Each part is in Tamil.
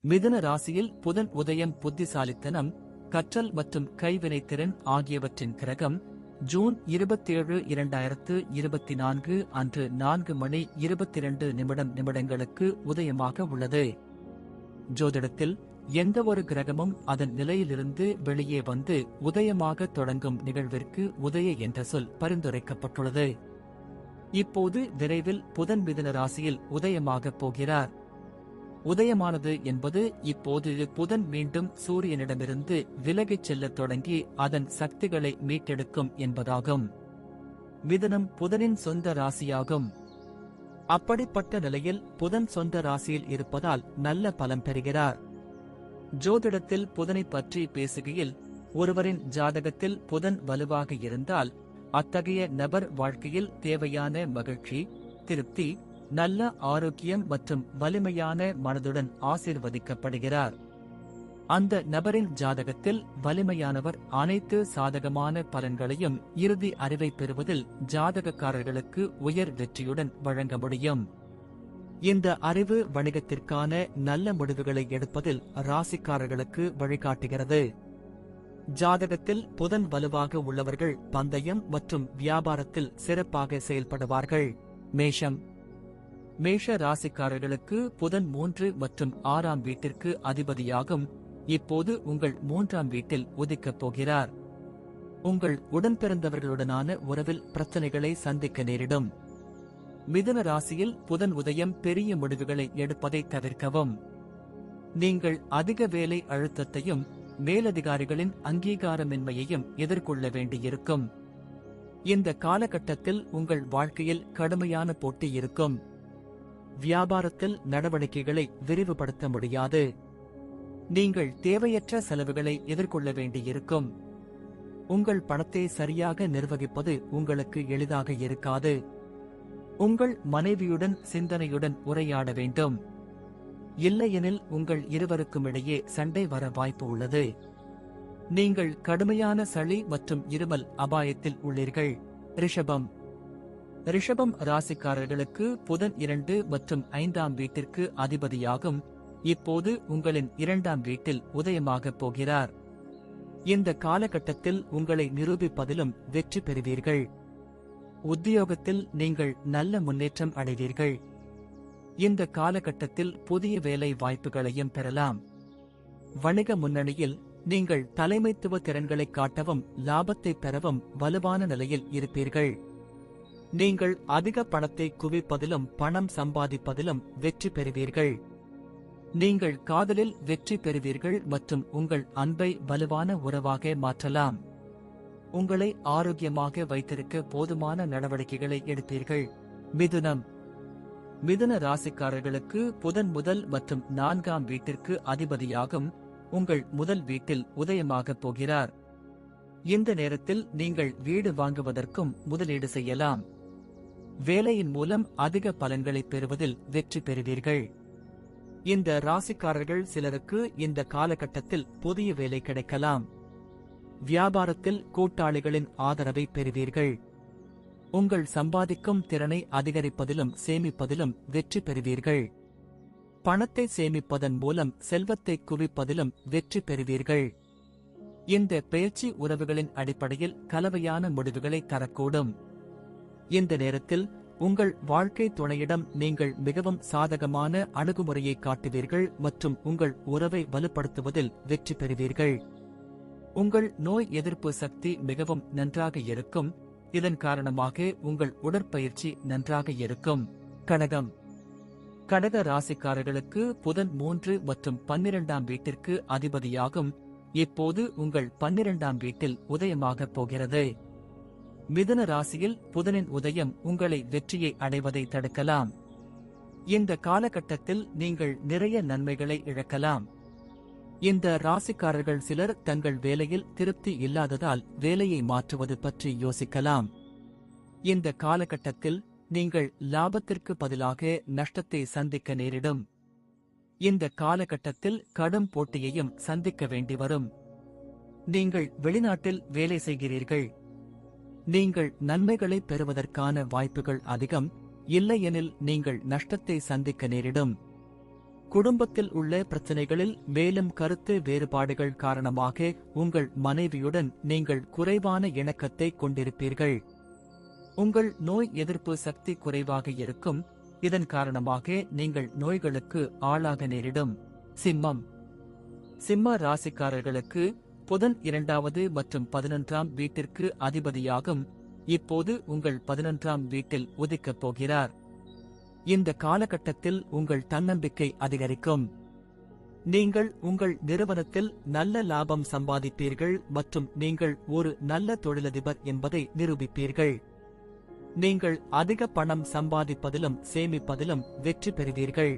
மிதுன ராசியில் புதன் உதயம் புத்திசாலித்தனம், கற்றல் மற்றும் கைவினைத்திறன் ஆகியவற்றின் கிரகம். ஜூன் 27, 2024 அன்று 4:22 உதயமாக உள்ளது. ஜோதிடத்தில் எந்தவொரு கிரகமும் அதன் நிலையிலிருந்து வெளியே வந்து உதயமாக தொடங்கும் நிகழ்விற்கு உதய என்ற சொல் பரிந்துரைக்கப்பட்டுள்ளது. இப்போது விரைவில் புதன் மிதுன ராசியில் உதயமாகப் போகிறார். உதயமானது என்பது இப்போது புதன் மீண்டும் சூரியனிடமிருந்து விலகிச் செல்லத் தொடங்கி அதன் சக்திகளை மீட்டெடுக்கும் என்பதாகும். மிதுனம் புதனின் சொந்த ராசியாகும். அப்படிப்பட்ட நிலையில் புதன் சொந்த ராசியில் இருப்பதால் நல்ல பலம் பெறுகிறார். ஜோதிடத்தில் புதனை பற்றி பேசுகையில், ஒருவரின் ஜாதகத்தில் புதன் வலுவாக இருந்தால் அத்தகைய நபர் வாழ்க்கையில் தேவையான மகிழ்ச்சி, திருப்தி, நல்ல ஆரோக்கியம் மற்றும் வலிமையான மனதுடன் ஆசீர்வதிக்கப்படுகிறார். அந்த நபரின் ஜாதகத்தில் வலிமையானவர் அனைத்து சாதகமான பலன்களையும் இறுதி அறிவை பெறுவதில் ஜாதகக்காரர்களுக்கு உயர் வெற்றியுடன் வழங்க முடியும். இந்த அறிவு வணிகத்திற்கான நல்ல முடிவுகளை எடுப்பதில் ராசிக்காரர்களுக்கு வழிகாட்டுகிறது. ஜாதகத்தில் புதன் வலுவாக உள்ளவர்கள் பந்தயம் மற்றும் வியாபாரத்தில் சிறப்பாக செயல்படுவார்கள். மேஷம். மேஷ ராசிக்காரர்களுக்கு புதன் 3 மற்றும் 6ஆம் வீட்டிற்கு அதிபதியாகும். இப்போது உங்கள் 3ஆம் வீட்டில் உதிக்கப் போகிறார். உங்கள் உடன்பிறந்தவர்களுடனான உறவில் பிரச்சனைகளை சந்திக்க நேரிடும். மிதுன ராசியில் புதன் உதயம் பெரிய முடிவுகளை எடுப்பதை தவிர்க்கவும். நீங்கள் அதிக வேலை அழுத்தத்தையும் மேலதிகாரிகளின் அங்கீகாரமின்மையையும் எதிர்கொள்ள வேண்டியிருக்கும். இந்த காலகட்டத்தில் உங்கள் வாழ்க்கையில் கடுமையான போட்டி இருக்கும். வியாபாரத்தில் நடவடிக்கைகளை விரிவுபடுத்த முடியாது. நீங்கள் தேவையற்ற செலவுகளை எதிர்கொள்ள வேண்டியிருக்கும். உங்கள் பணத்தை சரியாக நிர்வகிப்பது உங்களுக்கு எளிதாக இருக்காது. உங்கள் மனைவியுடன் சிந்தனையுடன் உரையாட வேண்டும். இல்லையெனில் உங்கள் இருவருக்குமிடையே சண்டை வர வாய்ப்பு உள்ளது. நீங்கள் கடுமையான சளி மற்றும் இருமல் அபாயத்தில் உள்ளீர்கள். ரிஷபம். ரிஷபம் ராசிக்காரர்களுக்கு புதன் 2 மற்றும் 5ஆம் வீட்டிற்கு அதிபதியாகும். இப்போது உங்களின் 2ஆம் வீட்டில் உதயமாகப் போகிறார். இந்த காலகட்டத்தில் உங்களை நிரூபிப்பதிலும் வெற்றி பெறுவீர்கள். உத்தியோகத்தில் நீங்கள் நல்ல முன்னேற்றம் அடைவீர்கள். இந்த காலகட்டத்தில் புதிய வேலை வாய்ப்புகளையும் பெறலாம். வணிக முன்னணியில் நீங்கள் தலைமைத்துவ திறன்களை காட்டவும் லாபத்தை பெறவும் வலுவான நிலையில் இருப்பீர்கள். நீங்கள் அதிக பணத்தை குவிப்பதிலும் பணம் சம்பாதிப்பதிலும் வெற்றி பெறுவீர்கள். நீங்கள் காதலில் வெற்றி பெறுவீர்கள் மற்றும் உங்கள் அன்பை வலுவான உறவாக மாற்றலாம். உங்களை ஆரோக்கியமாக வைத்திருக்க போதுமான நடவடிக்கைகளை எடுப்பீர்கள். மிதுனம். மிதுன ராசிக்காரர்களுக்கு புதன் முதல் மற்றும் 4ஆம் வீட்டிற்கு அதிபதியாகும். உங்கள் முதல் வீட்டில் உதயமாகப் போகிறார். இந்த நேரத்தில் நீங்கள் வீடு வாங்குவதற்கும் முதலீடு செய்யலாம். வேலையின் மூலம் அதிக பலன்களை பெறுவதில் வெற்றி பெறுவீர்கள். இந்த ராசிக்காரர்கள் சிலருக்கு இந்த காலகட்டத்தில் புதிய வேலை கிடைக்கலாம். வியாபாரத்தில் கூட்டாளிகளின் ஆதரவை பெறுவீர்கள். உங்கள் சம்பாதிக்கும் திறனை அதிகரிப்பதிலும் சேமிப்பதிலும் வெற்றி பெறுவீர்கள். பணத்தை சேமிப்பதன் மூலம் செல்வத்தை குவிப்பதிலும் வெற்றி பெறுவீர்கள். இந்த பெயர்ச்சி உறவுகளின் அடிப்படையில் கலவையான முடிவுகளை தரக்கூடும். இந்த நேரத்தில் உங்கள் வாழ்க்கை துணையிடம் நீங்கள் மிகவும் சாதகமான அணுகுமுறையை காட்டுவீர்கள் மற்றும் உங்கள் உறவை வலுப்படுத்துவதில் வெற்றி பெறுவீர்கள். உங்கள் நோய் எதிர்ப்பு சக்தி மிகவும் நன்றாக இருக்கும். இதன் காரணமாக உங்கள் உடற்பயிற்சி நன்றாக இருக்கும். கடகம். கடக ராசிக்காரர்களுக்கு புதன் 3 மற்றும் 12ஆம் வீட்டிற்கு அதிபதியாகும். இப்போது உங்கள் 12ஆம் வீட்டில் உதயமாகப் போகிறது. மிதுன ராசியில் புதனின் உதயம் உங்களை வெற்றியை அடைவதை தடுக்கலாம். இந்த காலகட்டத்தில் நீங்கள் நிறைய நன்மைகளை இழக்கலாம். இந்த ராசிக்காரர்கள் சிலர் தங்கள் வேலையில் திருப்தி இல்லாததால் வேலையை மாற்றுவது பற்றி யோசிக்கலாம். இந்த காலகட்டத்தில் நீங்கள் லாபத்திற்கு பதிலாக நஷ்டத்தை சந்திக்க நேரிடும். இந்த காலகட்டத்தில் கடும் போட்டியையும் சந்திக்க வேண்டி வரும். நீங்கள் வெளிநாட்டில் வேலை செய்கிறீர்கள். நீங்கள் நன்மைகளை பெறுவதற்கான வாய்ப்புகள் அதிகம். இல்லையெனில் நீங்கள் நஷ்டத்தை சந்திக்க நேரிடும். குடும்பத்தில் உள்ள பிரச்சனைகளில் மேலும் கருத்து வேறுபாடுகள் காரணமாக உங்கள் மனைவியுடன் நீங்கள் குறைவான இணக்கத்தை கொண்டிருப்பீர்கள். உங்கள் நோய் எதிர்ப்பு சக்தி குறைவாக இருக்கும். இதன் காரணமாக நீங்கள் நோய்களுக்கு ஆளாக நேரிடும். சிம்மம். சிம்ம ராசிக்காரர்களுக்கு புதன் 2வது மற்றும் 11ஆம் வீட்டிற்கு அதிபதியாகும். இப்போது உங்கள் 11ஆம் வீட்டில் உதிக்கப் போகிறார். இந்த காலகட்டத்தில் உங்கள் தன்னம்பிக்கை அதிகரிக்கும். நீங்கள் உங்கள் நிறுவனத்தில் நல்ல லாபம் சம்பாதிப்பீர்கள் மற்றும் நீங்கள் ஒரு நல்ல தொழிலதிபர் என்பதை நிரூபிப்பீர்கள். நீங்கள் அதிக பணம் சம்பாதிப்பதிலும் சேமிப்பதிலும் வெற்றி பெறுவீர்கள்.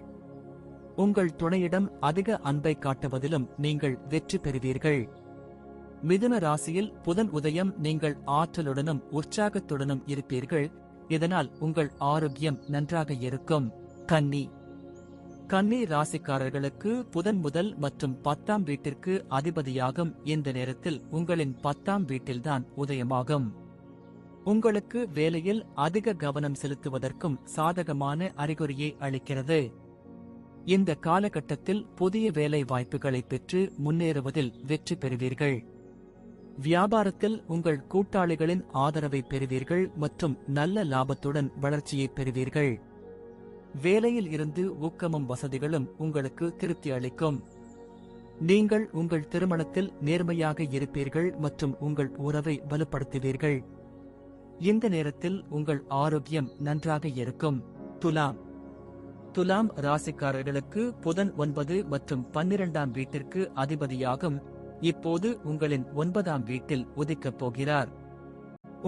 உங்கள் துணையிடம் அதிக அன்பை காட்டுவதிலும் நீங்கள் வெற்றி பெறுவீர்கள். மிதுன ராசியில் புதன் உதயம். நீங்கள் ஆற்றலுடனும் உற்சாகத்துடனும் இருப்பீர்கள். இதனால் உங்கள் ஆரோக்கியம் நன்றாக இருக்கும். கன்னி. கன்னி ராசிக்காரர்களுக்கு புதன் முதல் மற்றும் 10ஆம் வீட்டிற்கு அதிபதியாகும். இந்த நேரத்தில் உங்களின் 10ஆம் வீட்டில்தான் உதயமாகும். உங்களுக்கு வேலையில் அதிக கவனம் செலுத்துவதற்கும் சாதகமான அறிகுறியை அளிக்கிறது. இந்த காலகட்டத்தில் புதிய வேலை வாய்ப்புகளை பெற்று முன்னேறுவதில் வெற்றி பெறுவீர்கள். வியாபாரத்தில் உங்கள் கூட்டாளிகளின் ஆதரவை பெறுவீர்கள் மற்றும் நல்ல லாபத்துடன் வளர்ச்சியை பெறுவீர்கள். வேலையில் இருந்து ஊக்கமும் வசதிகளும் உங்களுக்கு திருப்தி அளிக்கும். நீங்கள் உங்கள் திருமணத்தில் நேர்மையாக இருப்பீர்கள் மற்றும் உங்கள் உறவை வலுப்படுத்துவீர்கள். இந்த நேரத்தில் உங்கள் ஆரோக்கியம் நன்றாக இருக்கும். துலாம். துலாம் ராசிக்காரர்களுக்கு புதன் 9 மற்றும் 12ஆம் வீட்டிற்கு அதிபதியாகும். இப்போது உங்களின் 9ஆம் வீட்டில் உதிக்கப் போகிறார்.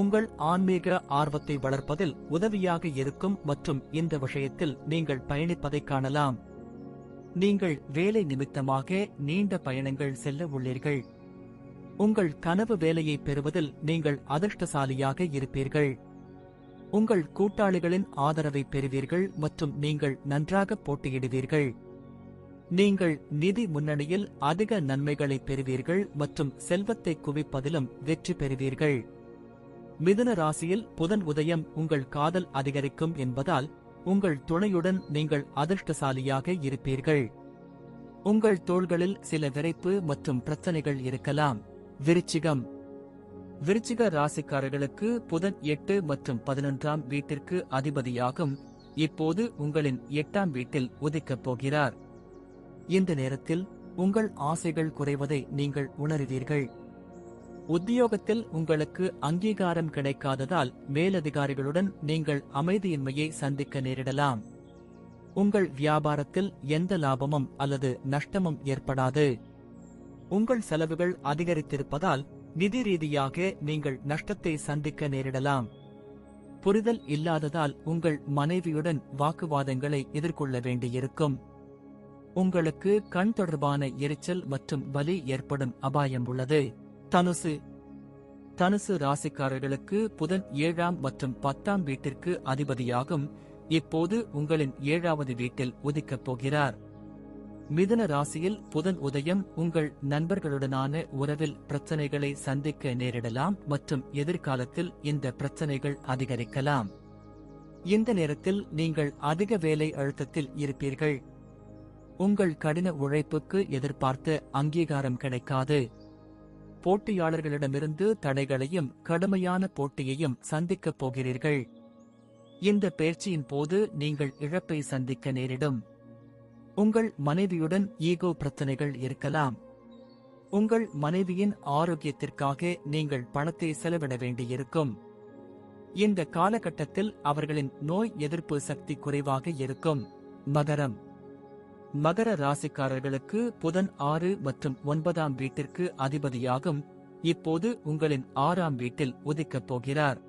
உங்கள் ஆன்மீக ஆர்வத்தை வளர்ப்பதில் உதவியாக இருக்கும் மற்றும் இந்த விஷயத்தில் நீங்கள் பயணிப்பதைக் காணலாம். நீங்கள் வேலை நிமித்தமாக நீண்ட பயணங்கள் செல்ல உள்ளீர்கள். உங்கள் கனவு வேலையை பெறுவதில் நீங்கள் அதிர்ஷ்டசாலியாக இருப்பீர்கள். உங்கள் கூட்டாளிகளின் ஆதரவை பெறுவீர்கள் மற்றும் நீங்கள் நன்றாக போட்டியிடுவீர்கள். நீங்கள் நிதி முன்னணியில் அதிக நன்மைகளை பெறுவீர்கள் மற்றும் செல்வத்தை குவிப்பதிலும் வெற்றி பெறுவீர்கள். மிதுன ராசியில் புதன் உதயம். உங்கள் காதல் அதிகரிக்கும் என்பதால் உங்கள் துணையுடன் நீங்கள் அதிர்ஷ்டசாலியாக இருப்பீர்கள். உங்கள் தோள்களில் சில விரைப்பு மற்றும் பிரச்சனைகள் இருக்கலாம். விருச்சிகம். விருச்சிக ராசிக்காரர்களுக்கு புதன் 8 மற்றும் 11ஆம் வீட்டிற்கு அதிபதியாகும். இப்போது உங்களின் 8ஆம் வீட்டில் உதிக்கப் போகிறார். இந்த நேரத்தில் உங்கள் ஆசைகள் குறைவதை நீங்கள் உணருவீர்கள். உத்தியோகத்தில் உங்களுக்கு அங்கீகாரம் கிடைக்காததால் மேலதிகாரிகளுடன் நீங்கள் அமைதியின்மையை சந்திக்க நேரிடலாம். உங்கள் வியாபாரத்தில் எந்த லாபமும் அல்லது நஷ்டமும் ஏற்படாது. உங்கள் செலவுகள் அதிகரித்திருப்பதால் நிதி ரீதியாக நீங்கள் நஷ்டத்தை சந்திக்க நேரிடலாம். புரிதல் இல்லாததால் உங்கள் மனைவியுடன் வாக்குவாதங்களை எதிர்கொள்ள வேண்டியிருக்கும். உங்களுக்கு கண் தொடர்பான எரிச்சல் மற்றும் வலி ஏற்படும் அபாயம் உள்ளது. தனுசு. தனுசு ராசிக்காரர்களுக்கு புதன் 7ஆம் மற்றும் 10ஆம் வீட்டிற்கு அதிபதியாகும். இப்போது உங்களின் 7வது வீட்டில் உதிக்கப் போகிறார். மிதுன ராசியில் புதன் உதயம். உங்கள் நண்பர்களுடனான உறவில் பிரச்சனைகளை சந்திக்க நேரிடலாம் மற்றும் எதிர்காலத்தில் இந்த பிரச்சனைகள் அதிகரிக்கலாம். இந்த நேரத்தில் நீங்கள் அதிக வேலை அழுத்தத்தில் இருப்பீர்கள். உங்கள் கடின உழைப்புக்கு எதிர்பார்த்த அங்கீகாரம் கிடைக்காது. போட்டியாளர்களிடமிருந்து தடைகளையும் கடுமையான போட்டியையும் சந்திக்கப் போகிறீர்கள். இந்த பயிற்சியின் போது நீங்கள் இழப்பை சந்திக்க நேரிடும். உங்கள் மனைவியுடன் ஈகோ பிரச்சனைகள் இருக்கலாம். உங்கள் மனைவியின் ஆரோக்கியத்திற்காக நீங்கள் பணத்தை செலவிட வேண்டியிருக்கும். இந்த காலகட்டத்தில் அவர்களின் நோய் எதிர்ப்பு சக்தி குறைவாக இருக்கும். மகரம். மகர ராசிக்காரர்களுக்கு புதன் 6 மற்றும் 9ஆம் வீட்டிற்கு அதிபதியாகும். இப்போது உங்களின் 6ஆம் வீட்டில் உதிக்கப் போகிறார்.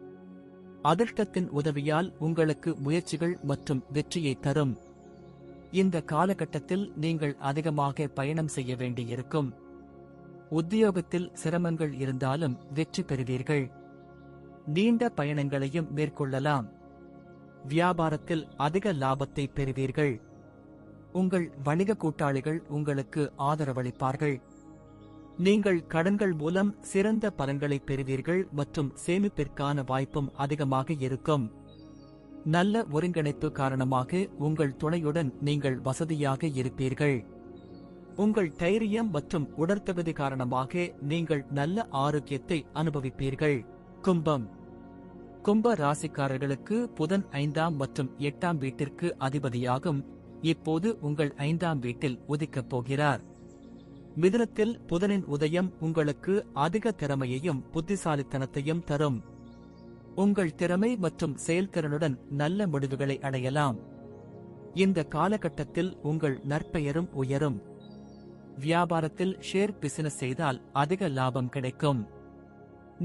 அதிர்ஷ்டத்தின் உதவியால் உங்களுக்கு முயற்சிகள் மற்றும் வெற்றியை தரும். இந்த காலகட்டத்தில் நீங்கள் அதிகமாக பயணம் செய்ய வேண்டியிருக்கும். உத்தியோகத்தில் சிரமங்கள் இருந்தாலும் வெற்றி பெறுவீர்கள். நீண்ட பயணங்களையும் மேற்கொள்ளலாம். வியாபாரத்தில் அதிக லாபத்தை பெறுவீர்கள். உங்கள் வணிக கூட்டாளிகள் உங்களுக்கு ஆதரவளிப்பார்கள். நீங்கள் கடன்கள் மூலம் சிறந்த பலன்களை பெறுவீர்கள் மற்றும் சேமிப்பிற்கான வாய்ப்பும் அதிகமாக இருக்கும். நல்ல ஒருங்கிணைப்பு காரணமாக உங்கள் துணையுடன் நீங்கள் வசதியாக இருப்பீர்கள். உங்கள் தைரியம் மற்றும் உடற்தகுதி காரணமாக நீங்கள் நல்ல ஆரோக்கியத்தை அனுபவிப்பீர்கள். கும்பம். கும்ப ராசிக்காரர்களுக்கு புதன் 5ஆம் மற்றும் 8ஆம் வீட்டிற்கு அதிபதியாகும். இப்போது உங்கள் 5ஆம் வீட்டில் உதிக்கப் போகிறார். மிதுனத்தில் புதனின் உதயம் உங்களுக்கு அதிக திறமையையும் புத்திசாலித்தனத்தையும் தரும். உங்கள் திறமை மற்றும் செயல்திறனுடன் நல்ல முடிவுகளை அடையலாம். இந்த காலகட்டத்தில் உங்கள் நற்பெயரும் உயரும். வியாபாரத்தில் ஷேர் பிசினஸ் செய்தால் அதிக லாபம் கிடைக்கும்.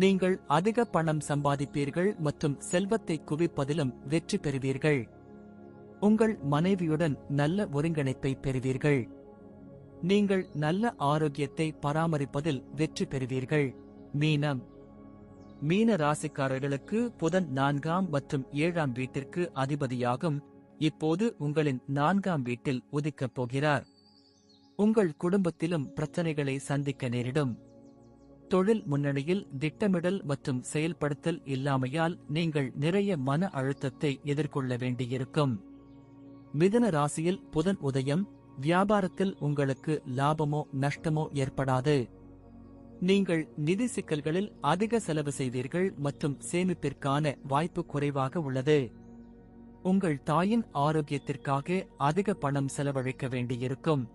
நீங்கள் அதிக பணம் சம்பாதிப்பீர்கள் மற்றும் செல்வத்தை குவிப்பதிலும் வெற்றி பெறுவீர்கள். உங்கள் மனைவியுடன் நல்ல ஒருங்கிணைப்பை பெறுவீர்கள். நீங்கள் நல்ல ஆரோக்கியத்தை பராமரிப்பதில் வெற்றி பெறுவீர்கள். மீனம். மீன ராசிக்காரர்களுக்கு புதன் 4ஆம் மற்றும் 7ஆம் வீட்டிற்கு அதிபதியாகும். இப்போது உங்களின் 4ஆம் வீட்டில் உதிக்கப் போகிறார். உங்கள் குடும்பத்திலும் பிரச்சனைகளை சந்திக்க நேரிடும். தொழில் முன்னணியில் திட்டமிடல் மற்றும் செயல்படுத்தல் இல்லாமையால் நீங்கள் நிறைய மன அழுத்தத்தை எதிர்கொள்ள வேண்டியிருக்கும். மிதுன ராசியில் புதன் உதயம் வியாபாரத்தில் உங்களுக்கு லாபமோ நஷ்டமோ ஏற்படாது. நீங்கள் நிதி சிக்கல்களில் அதிக செலவு செய்வீர்கள் மற்றும் சேமிப்பிற்கான வாய்ப்பு குறைவாக உள்ளது. உங்கள் தாயின் ஆரோக்கியத்திற்காக அதிக பணம் செலவழிக்க வேண்டியிருக்கும்.